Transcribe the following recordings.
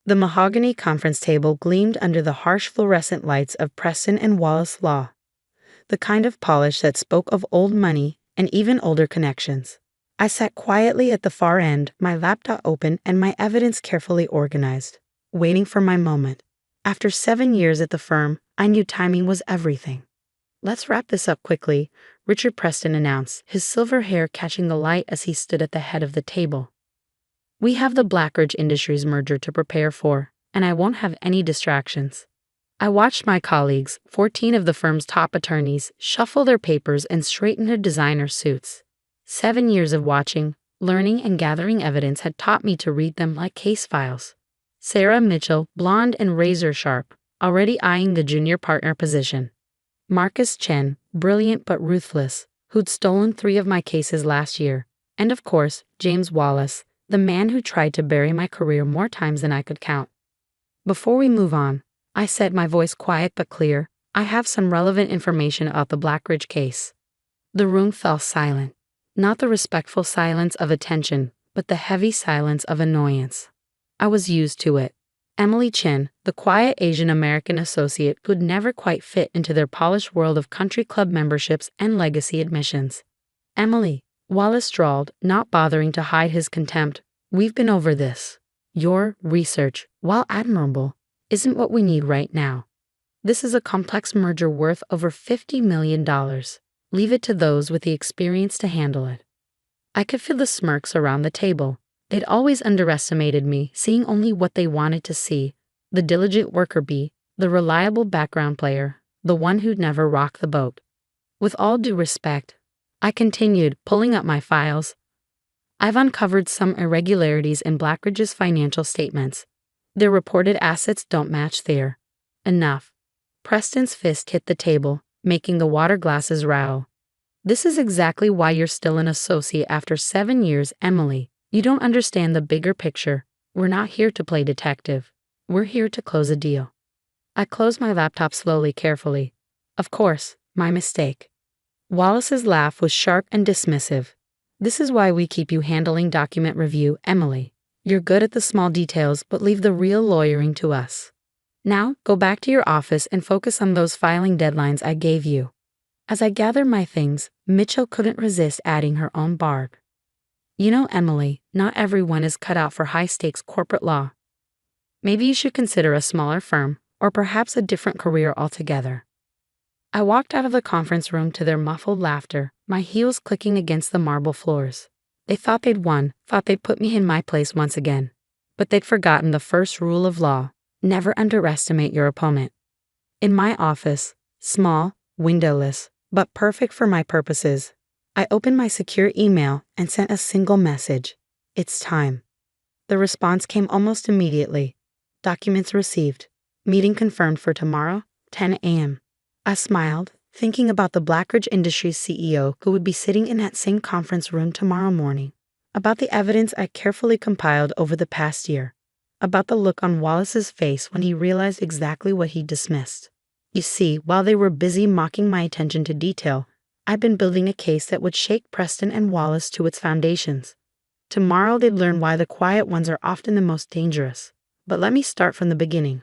The mahogany conference table gleamed under the harsh fluorescent lights of Preston and Wallace Law, the kind of polish that spoke of old money and even older connections. I sat quietly at the far end, my laptop open and my evidence carefully organized, waiting for my moment. After 7 years at the firm, I knew timing was everything. "Let's wrap this up quickly," Richard Preston announced, his silver hair catching the light as he stood at the head of the table. "We have the Blackridge Industries merger to prepare for, and I won't have any distractions." I watched my colleagues, 14 of the firm's top attorneys, shuffle their papers and straighten their designer suits. 7 years of watching, learning, and gathering evidence had taught me to read them like case files. Sarah Mitchell, blonde and razor-sharp, already eyeing the junior partner position. Marcus Chen, brilliant but ruthless, who'd stolen 3 of my cases last year. And of course, James Wallace, the man who tried to bury my career more times than I could count. "Before we move on," I said, my voice quiet but clear, "I have some relevant information about the Blackridge case." The room fell silent. Not the respectful silence of attention, but the heavy silence of annoyance. I was used to it. Emily Chin, the quiet Asian American associate who'd never quite fit into their polished world of country club memberships and legacy admissions. "Emily," Wallace drawled, not bothering to hide his contempt, "we've been over this. Your research, while admirable, isn't what we need right now. This is a complex merger worth over $50 million. Leave it to those with the experience to handle it." I could feel the smirks around the table. They'd always underestimated me, seeing only what they wanted to see. The diligent worker bee, the reliable background player, the one who'd never rock the boat. "With all due respect," I continued, pulling up my files, "I've uncovered some irregularities in Blackridge's financial statements. Their reported assets don't match their." "Enough." Preston's fist hit the table, making the water glasses rattle. "This is exactly why you're still an associate after 7 years, Emily. You don't understand the bigger picture. We're not here to play detective. We're here to close a deal." I closed my laptop slowly, carefully. "Of course, my mistake." Wallace's laugh was sharp and dismissive. "This is why we keep you handling document review, Emily. You're good at the small details, but leave the real lawyering to us. Now, go back to your office and focus on those filing deadlines I gave you." As I gathered my things, Mitchell couldn't resist adding her own barb. "You know, Emily, not everyone is cut out for high-stakes corporate law. Maybe you should consider a smaller firm, or perhaps a different career altogether." I walked out of the conference room to their muffled laughter, my heels clicking against the marble floors. They thought they'd won, thought they'd put me in my place once again. But they'd forgotten the first rule of law: never underestimate your opponent. In my office, small, windowless, but perfect for my purposes, I opened my secure email and sent a single message: "It's time." The response came almost immediately. "Documents received. Meeting confirmed for tomorrow, 10 a.m. I smiled, thinking about the Blackridge Industries CEO who would be sitting in that same conference room tomorrow morning, about the evidence I carefully compiled over the past year, about the look on Wallace's face when he realized exactly what he'd dismissed. You see, while they were busy mocking my attention to detail, I'd been building a case that would shake Preston and Wallace to its foundations. Tomorrow they'd learn why the quiet ones are often the most dangerous. But let me start from the beginning.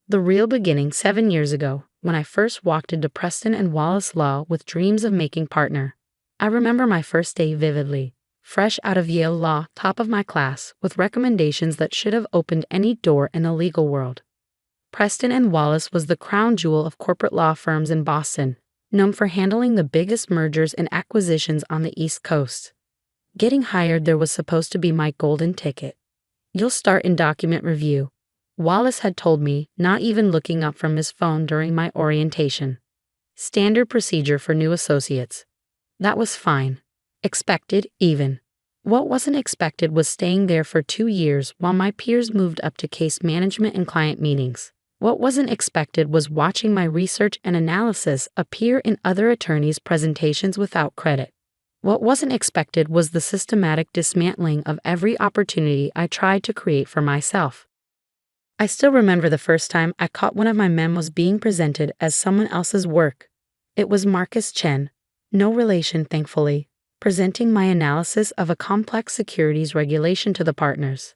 The real beginning, 7 years ago, when I first walked into Preston and Wallace Law with dreams of making partner. I remember my first day vividly, fresh out of Yale Law, top of my class, with recommendations that should have opened any door in the legal world. Preston and Wallace was the crown jewel of corporate law firms in Boston, known for handling the biggest mergers and acquisitions on the East Coast. Getting hired there was supposed to be my golden ticket. "You'll start in document review," Wallace had told me, not even looking up from his phone during my orientation. Standard procedure for new associates. That was fine. Expected, even. What wasn't expected was staying there for 2 years while my peers moved up to case management and client meetings. What wasn't expected was watching my research and analysis appear in other attorneys' presentations without credit. What wasn't expected was the systematic dismantling of every opportunity I tried to create for myself. I still remember the first time I caught one of my memos being presented as someone else's work. It was Marcus Chen, no relation thankfully, presenting my analysis of a complex securities regulation to the partners.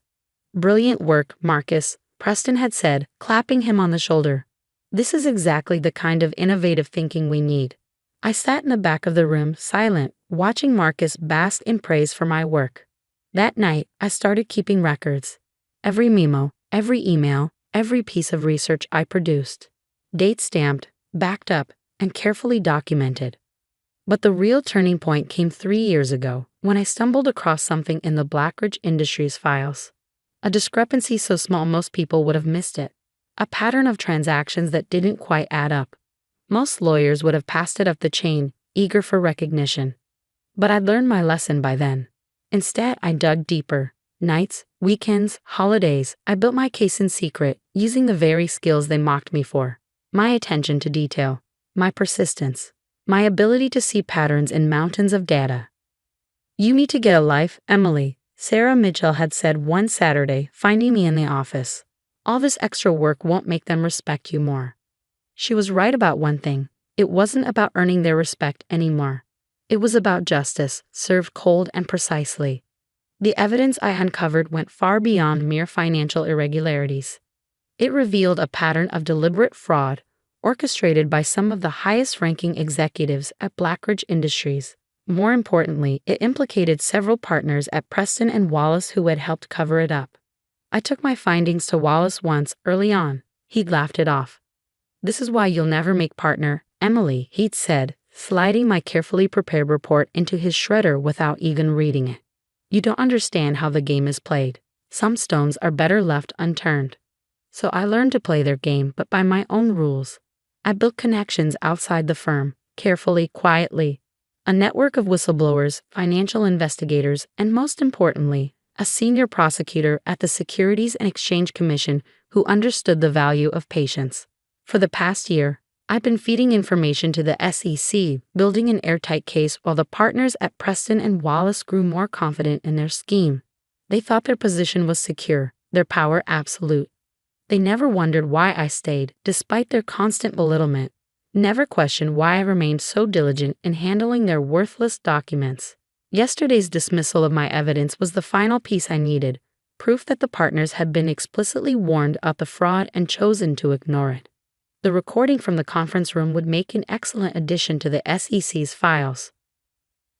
"Brilliant work, Marcus," Preston had said, clapping him on the shoulder. "This is exactly the kind of innovative thinking we need." I sat in the back of the room, silent, watching Marcus bask in praise for my work. That night, I started keeping records. Every memo, every email, every piece of research I produced. Date stamped, backed up, and carefully documented. But the real turning point came 3 years ago, when I stumbled across something in the Blackridge Industries files. A discrepancy so small most people would have missed it. A pattern of transactions that didn't quite add up. Most lawyers would have passed it up the chain, eager for recognition. But I'd learned my lesson by then. Instead, I dug deeper. Nights, weekends, holidays, I built my case in secret, using the very skills they mocked me for. My attention to detail, my persistence, my ability to see patterns in mountains of data. "You need to get a life, Emily," Sarah Mitchell had said one Saturday, finding me in the office. "All this extra work won't make them respect you more." She was right about one thing. It wasn't about earning their respect anymore. It was about justice, served cold and precisely. The evidence I uncovered went far beyond mere financial irregularities. It revealed a pattern of deliberate fraud, orchestrated by some of the highest-ranking executives at Blackridge Industries. More importantly, it implicated several partners at Preston and Wallace who had helped cover it up. I took my findings to Wallace once, early on. He'd laughed it off. "This is why you'll never make partner, Emily," he'd said, sliding my carefully prepared report into his shredder without even reading it. "You don't understand how the game is played. Some stones are better left unturned." So I learned to play their game, but by my own rules. I built connections outside the firm, carefully, quietly. A network of whistleblowers, financial investigators, and most importantly, a senior prosecutor at the Securities and Exchange Commission who understood the value of patience. For the past year, I've been feeding information to the SEC, building an airtight case while the partners at Preston and Wallace grew more confident in their scheme. They thought their position was secure, their power absolute. They never wondered why I stayed, despite their constant belittlement. Never questioned why I remained so diligent in handling their worthless documents. Yesterday's dismissal of my evidence was the final piece I needed, proof that the partners had been explicitly warned of the fraud and chosen to ignore it. The recording from the conference room would make an excellent addition to the SEC's files.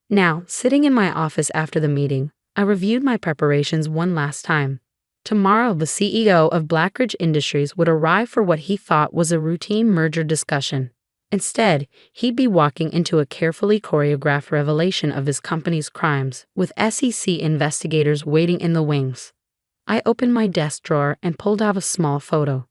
Now, sitting in my office after the meeting, I reviewed my preparations one last time. Tomorrow, the CEO of Blackridge Industries would arrive for what he thought was a routine merger discussion. Instead, he'd be walking into a carefully choreographed revelation of his company's crimes, with SEC investigators waiting in the wings. I opened my desk drawer and pulled out a small photo.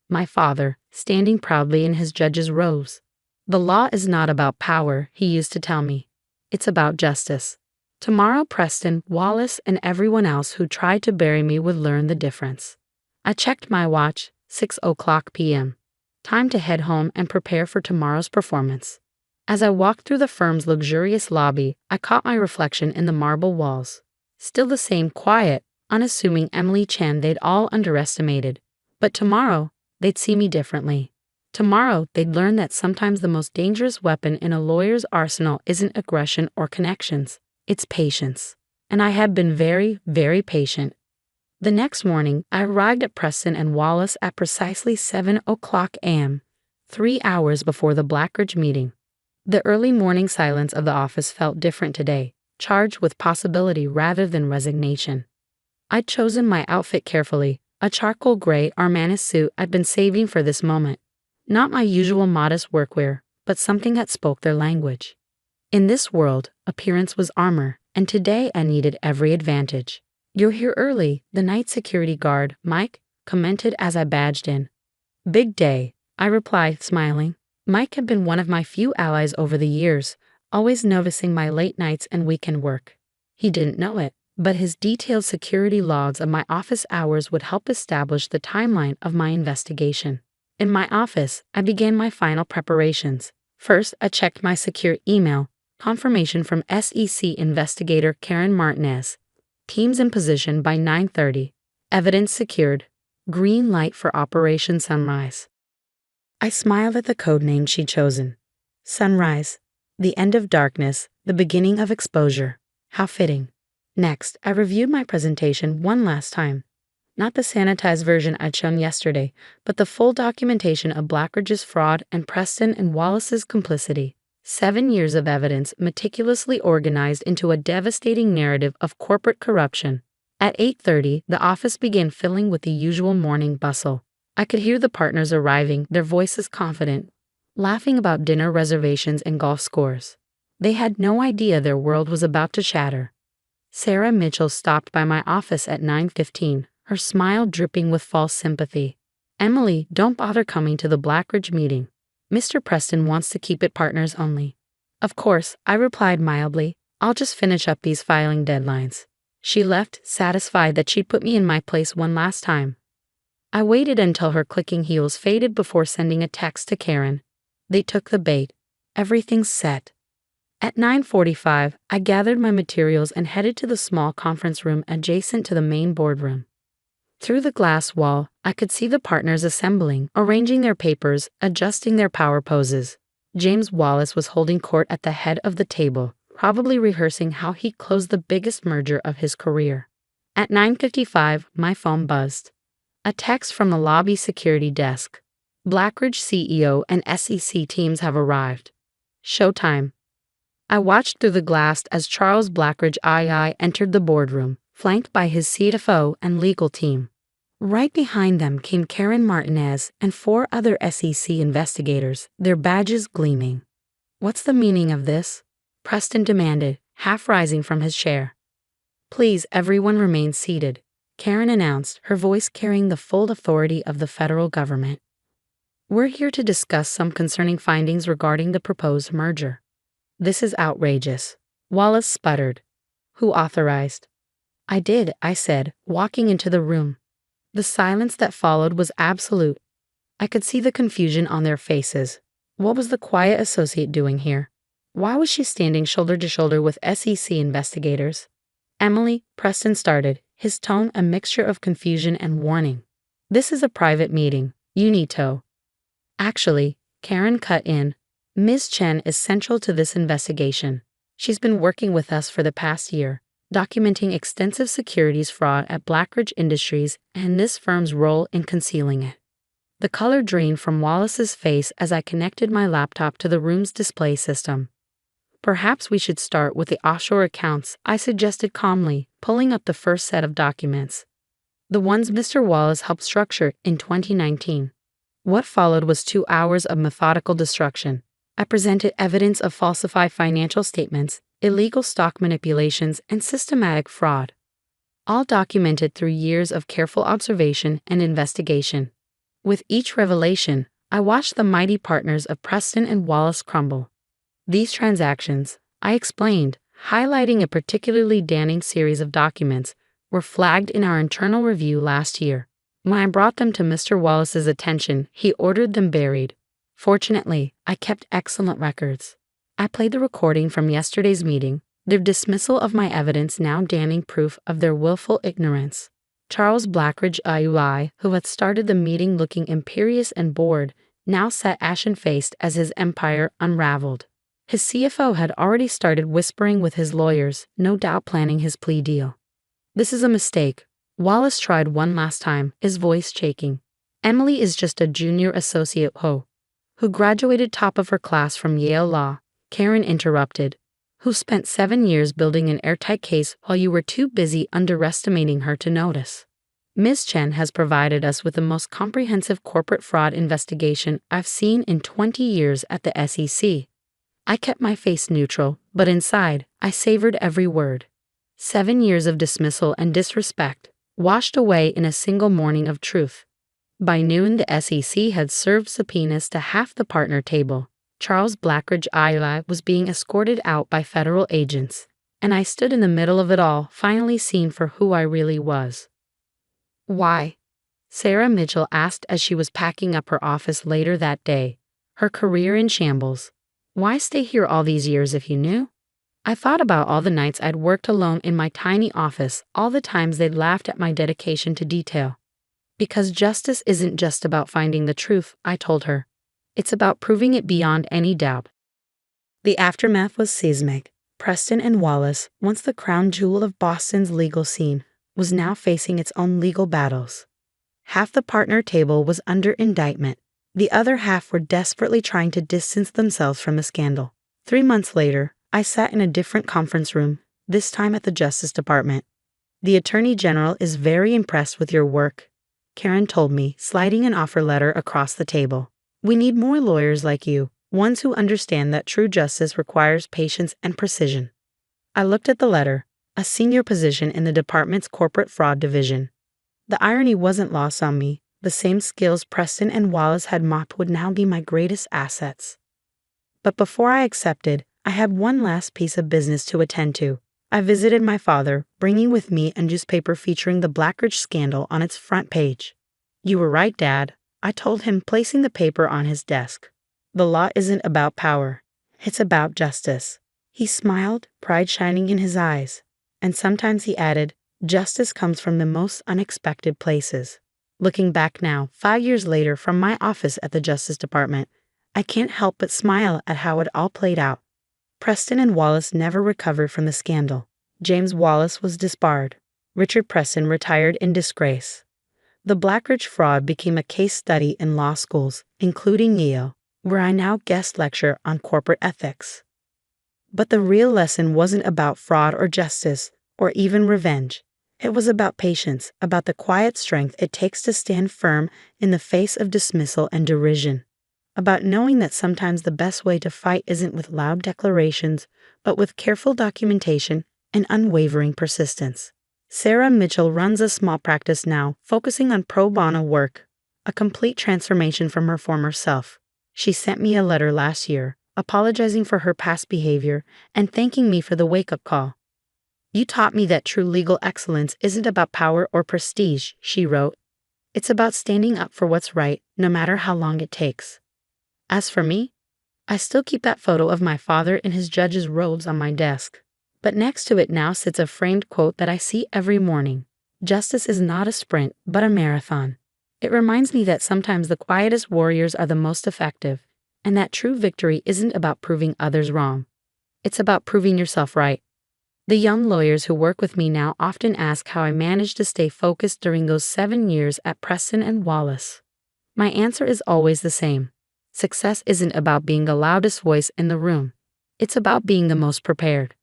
My father, standing proudly in his judge's robes. "The law is not about power," he used to tell me. "It's about justice." Tomorrow, Preston, Wallace, and everyone else who tried to bury me would learn the difference. I checked my watch, 6:00 p.m. Time to head home and prepare for tomorrow's performance. As I walked through the firm's luxurious lobby, I caught my reflection in the marble walls. Still the same quiet, unassuming Emily Chan they'd all underestimated. But tomorrow, they'd see me differently. Tomorrow, they'd learn that sometimes the most dangerous weapon in a lawyer's arsenal isn't aggression or connections. It's patience. And I had been very, very patient. The next morning, I arrived at Preston and Wallace at precisely 7:00 a.m., 3 hours before the Blackridge meeting. The early morning silence of the office felt different today, charged with possibility rather than resignation. I'd chosen my outfit carefully, a charcoal gray Armani suit I'd been saving for this moment. Not my usual modest workwear, but something that spoke their language. In this world, appearance was armor, and today I needed every advantage. "You're here early," the night security guard, Mike, commented as I badged in. "Big day," I replied, smiling. Mike had been one of my few allies over the years, always noticing my late nights and weekend work. He didn't know it, but his detailed security logs of my office hours would help establish the timeline of my investigation. In my office, I began my final preparations. First, I checked my secure email, confirmation from SEC investigator Karen Martinez. Teams in position by 9:30. Evidence secured. Green light for Operation Sunrise. I smiled at the code name she'd chosen. Sunrise. The end of darkness, the beginning of exposure. How fitting. Next, I reviewed my presentation one last time. Not the sanitized version I'd shown yesterday, but the full documentation of Blackridge's fraud and Preston and Wallace's complicity. 7 years of evidence meticulously organized into a devastating narrative of corporate corruption. At 8:30, the office began filling with the usual morning bustle. I could hear the partners arriving, their voices confident, laughing about dinner reservations and golf scores. They had no idea their world was about to shatter. Sarah Mitchell stopped by my office at 9:15, her smile dripping with false sympathy. "Emily, don't bother coming to the Blackridge meeting. Mr. Preston wants to keep it partners only." "Of course," I replied mildly. "I'll just finish up these filing deadlines." She left, satisfied that she'd put me in my place one last time. I waited until her clicking heels faded before sending a text to Karen. They took the bait. Everything's set. At 9:45, I gathered my materials and headed to the small conference room adjacent to the main boardroom. Through the glass wall, I could see the partners assembling, arranging their papers, adjusting their power poses. James Wallace was holding court at the head of the table, probably rehearsing how he'd close the biggest merger of his career. At 9:55, my phone buzzed. A text from the lobby security desk. "Blackridge CEO and SEC teams have arrived. Showtime." I watched through the glass as Charles Blackridge II entered the boardroom, flanked by his CFO and legal team. Right behind them came Karen Martinez and 4 other SEC investigators, their badges gleaming. "What's the meaning of this?" Preston demanded, half rising from his chair. "Please, everyone remain seated," Karen announced, her voice carrying the full authority of the federal government. "We're here to discuss some concerning findings regarding the proposed merger." "This is outrageous," Wallace sputtered. "Who authorized?" "I did," I said, walking into the room. The silence that followed was absolute. I could see the confusion on their faces. What was the quiet associate doing here? Why was she standing shoulder to shoulder with SEC investigators? "Emily," Preston started, his tone a mixture of confusion and warning. "This is a private meeting. You need to." "Actually," Karen cut in, "Ms. Chen is central to this investigation. She's been working with us for the past year, documenting extensive securities fraud at Blackridge Industries and this firm's role in concealing it." The color drained from Wallace's face as I connected my laptop to the room's display system. "Perhaps we should start with the offshore accounts," I suggested calmly, pulling up the first set of documents. "The ones Mr. Wallace helped structure in 2019. What followed was 2 hours of methodical destruction. I presented evidence of falsified financial statements, illegal stock manipulations, and systematic fraud, all documented through years of careful observation and investigation. With each revelation, I watched the mighty partners of Preston and Wallace crumble. These transactions, I explained, highlighting a particularly damning series of documents, were flagged in our internal review last year. When I brought them to Mr. Wallace's attention, he ordered them buried. Fortunately, I kept excellent records. I played the recording from yesterday's meeting, their dismissal of my evidence now damning proof of their willful ignorance. Charles Blackridge II, who had started the meeting looking imperious and bored, now sat ashen-faced as his empire unraveled. His CFO had already started whispering with his lawyers, no doubt planning his plea deal. "This is a mistake." Wallace tried one last time, his voice shaking. "Emily is just a junior associate who graduated top of her class from Yale Law," Karen interrupted, "who spent 7 years building an airtight case while you were too busy underestimating her to notice. Ms. Chen has provided us with the most comprehensive corporate fraud investigation I've seen in 20 years at the SEC." I kept my face neutral, but inside, I savored every word. 7 years of dismissal and disrespect, washed away in a single morning of truth. By noon, the SEC had served subpoenas to half the partner table. Charles Blackridge II was being escorted out by federal agents, and I stood in the middle of it all, finally seen for who I really was. "Why?" Sarah Mitchell asked as she was packing up her office later that day, her career in shambles. "Why stay here all these years if you knew?" I thought about all the nights I'd worked alone in my tiny office, all the times they'd laughed at my dedication to detail. "Because justice isn't just about finding the truth," I told her. "It's about proving it beyond any doubt." The aftermath was seismic. Preston and Wallace, once the crown jewel of Boston's legal scene, was now facing its own legal battles. Half the partner table was under indictment. The other half were desperately trying to distance themselves from the scandal. 3 months later, I sat in a different conference room, this time at the Justice Department. "The Attorney General is very impressed with your work," Karen told me, sliding an offer letter across the table. "We need more lawyers like you, ones who understand that true justice requires patience and precision." I looked at the letter, a senior position in the department's corporate fraud division. The irony wasn't lost on me. The same skills Preston and Wallace had mocked would now be my greatest assets. But before I accepted, I had one last piece of business to attend to. I visited my father, bringing with me a newspaper featuring the Blackridge scandal on its front page. "You were right, Dad," I told him, placing the paper on his desk. "The law isn't about power. It's about justice." He smiled, pride shining in his eyes. And sometimes he added, "Justice comes from the most unexpected places." Looking back now, 5 years later, from my office at the Justice Department, I can't help but smile at how it all played out. Preston and Wallace never recovered from the scandal. James Wallace was disbarred. Richard Preston retired in disgrace. The Blackridge fraud became a case study in law schools, including Yale, where I now guest lecture on corporate ethics. But the real lesson wasn't about fraud or justice, or even revenge. It was about patience, about the quiet strength it takes to stand firm in the face of dismissal and derision. About knowing that sometimes the best way to fight isn't with loud declarations, but with careful documentation and unwavering persistence. Sarah Mitchell runs a small practice now, focusing on pro bono work, a complete transformation from her former self. She sent me a letter last year, apologizing for her past behavior and thanking me for the wake-up call. "You taught me that true legal excellence isn't about power or prestige," she wrote. "It's about standing up for what's right, no matter how long it takes." As for me, I still keep that photo of my father in his judge's robes on my desk. But next to it now sits a framed quote that I see every morning. "Justice is not a sprint, but a marathon." It reminds me that sometimes the quietest warriors are the most effective, and that true victory isn't about proving others wrong. It's about proving yourself right. The young lawyers who work with me now often ask how I managed to stay focused during those 7 years at Preston and Wallace. My answer is always the same. Success isn't about being the loudest voice in the room. It's about being the most prepared.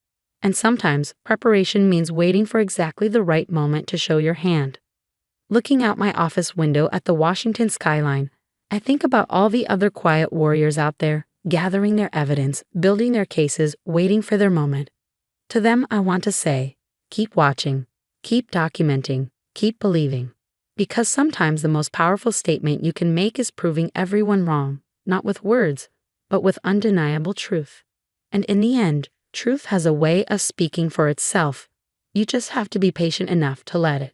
And sometimes, preparation means waiting for exactly the right moment to show your hand. Looking out my office window at the Washington skyline, I think about all the other quiet warriors out there, gathering their evidence, building their cases, waiting for their moment. To them, I want to say, keep watching, keep documenting, keep believing. Because sometimes the most powerful statement you can make is proving everyone wrong, not with words, but with undeniable truth. And in the end, truth has a way of speaking for itself. You just have to be patient enough to let it.